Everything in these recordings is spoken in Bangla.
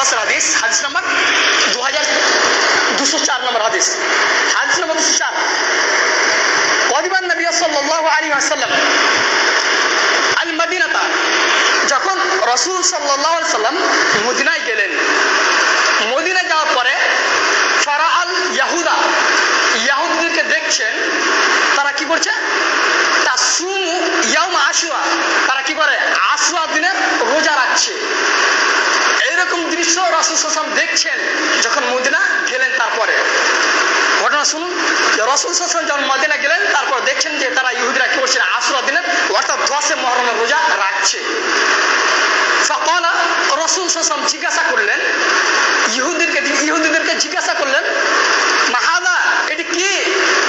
আব্বাসের হাদিস, হাদিস নাম্বার 2204 নম্বর হাদিস, হাদিস নাম্বার 204। ওয়াদিবান নবী সাল্লাল্লাহু আলাইহি ওয়াসাল্লাম আল মদিনাতা, যখন রাসূল সাল্লাল্লাহু আলাইহি ওয়াসাল্লাম মদিনায় গেলেন, মদিনায় যাওয়ার পরে ফারাআল ইয়াহুদা, ইয়াহুদীদেরকে দেখছেন তারা কি করছে, তাসুমু ইয়াউম আশুরা, তারা কি করে আশুরা দিনের রোজা রাখছে। এইরকম দৃশ্য রাসূল সাল্লাল্লাহু আলাইহি ওয়াসাল্লাম দেখছেন যখন মদিনা গেলেন। তারপরে ঘটনা শুনুন, যে রাসূল সাল্লাল্লাহু আলাইহি ওয়াসাল্লাম যখন মদিনা গেলেন তারপর দেখছেন যে তারা ইহুদিরা কি করছে, আশুরা দিনের অর্থাৎ 10 মুহররমের রোজা রাখছে। ফাকালা, রাসূল সাল্লাল্লাহু আলাইহি ওয়াসাল্লাম জিজ্ঞাসা করলেন, ইহুদিদেরকে জিজ্ঞাসা করলেন, মাহাদা, এটি কি,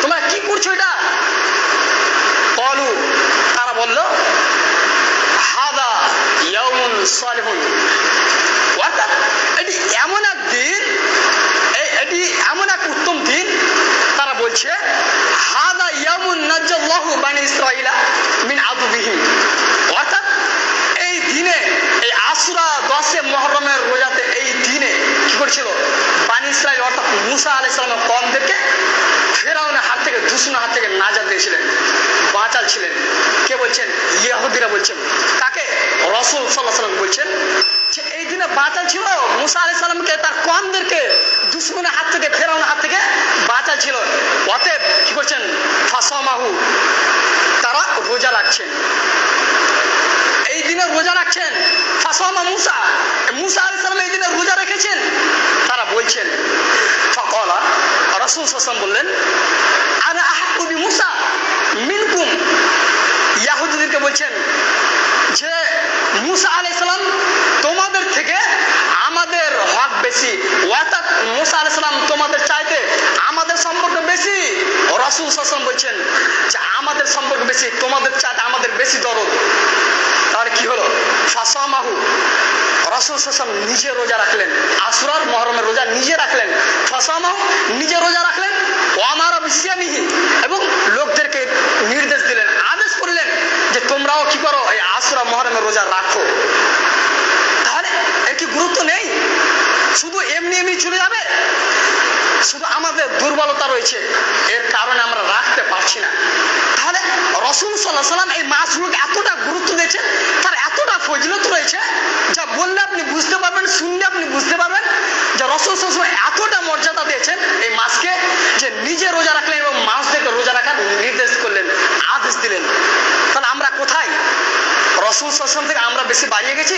তোমরা কি করছো এটা? ক্বালু, তারা বলল, হাদা ইয়াউমুন সালিহুন, অর্থাৎ এটি এমন এক দিন, এটি এমন এক উত্তম দিন। তারা বলছে, হাদা ইয়াউমুন নাজ্জাল্লাহু বানি ইসরাঈলা মিন আদুবিহিম, অর্থাৎ এই দিনে, এই আশুরা 10 মুহররমের রোজাতে এই দিনে কি করেছিল, বানি ইসরাঈল অর্থাৎ মুসা আলাইহিস সালামের কওমদেরকে ফেরাউনের হাত থেকে, দুশমনের হাত থেকে নাজাত দিয়েছিলেন, বাঁচাচ্ছিলেন। কে বলছেন? ইহুদিরা বলছেন। কাকে? রাসূল সাল্লাল্লাহু আলাইহি ওয়াসাল্লাম বলছেন যে এই দিনে বাঁচাচ্ছিল মুসা আলাইহিস সালামকে, তার কওমদেরকে দুশমনের হাত থেকে, ফেরাউনের হাত থেকে বাঁচাচ্ছিল। অতএব কি করছেন, ফাসামাহু, তারা রোজা রাখছেন, এই দিনে রোজা রাখছেন। ফাসামা মুসা, মুসা আলাইহিস সালাম এই দিনে রোজা রেখেছেন, তারা বলছেন। ফাকালা, রাসূল সাল্লাল্লাহু আলাইহি ওয়াসাল্লাম বললেন, আনা আহাক্কু বিমুসা মিনকুম, ইহুদিদেরকে বলছেন যে মুসা আলাইহিস সালাম তোমাদের থেকে আমাদের হক বেশি, অর্থাৎ মুসা আলাইহিস সালাম তোমাদের চাইতে আমাদের সম্পর্ক বেশি। রাসূল সাল্লাল্লাহু আলাইহি ওয়াসাল্লাম বলছেন যে আমাদের সম্পর্ক বেশি, তোমাদের চাইতে আমাদের বেশি দরদ। তাহলে কি হলো, ফাসামাহু, রাসূল সাল্লাল্লাহু আলাইহি ওয়াসাল্লাম নিজে রোজা রাখলেন, আশুরার মুহররমের রোজা নিজে রাখলেন। ফাসামাহু, নিজে রোজা রাখলেন। ওয়া আমারা বিসিয়ামিহি, এবং লোকদেরকে নির্দেশ দিলেন, আদেশ করলেন যে তোমরাও কি করো, এই আশুরা মুহররমের রোজা রাখো। তাহলে এর কি গুরুত্ব নেই? শুধু এমনি এমনি চলে যাবে? শুধু আমাদের দুর্বলতা রয়েছে, এর কারণে আমরা রাখতে পারছি না। তাহলে রাসূল সাল্লাল্লাহু আলাইহি ওয়াসাল্লাম এই মাসগুলোকে এতটা গুরুত্ব দিয়েছেন, তার এতটা ফজিলত রয়েছে, যা বললে আপনি বুঝতে পারবেন, শুনলে আপনি বুঝতে পারবেন যে রাসূল সাল্লাল্লাহু আলাইহি ওয়াসাল্লাম এতটা মর্যাদা দিয়েছেন এই মাসকে, যে নিজে রোজা রাখলেন এবং মাসদেরকে রোজা রাখার নির্দেশ করলেন, আদেশ দিলেন। তাহলে আমরা কোথায়? রাসূল সাল্লাল্লাহু আলাইহি ওয়াসাল্লাম থেকে আমরা বেশি বাড়িয়ে গেছি?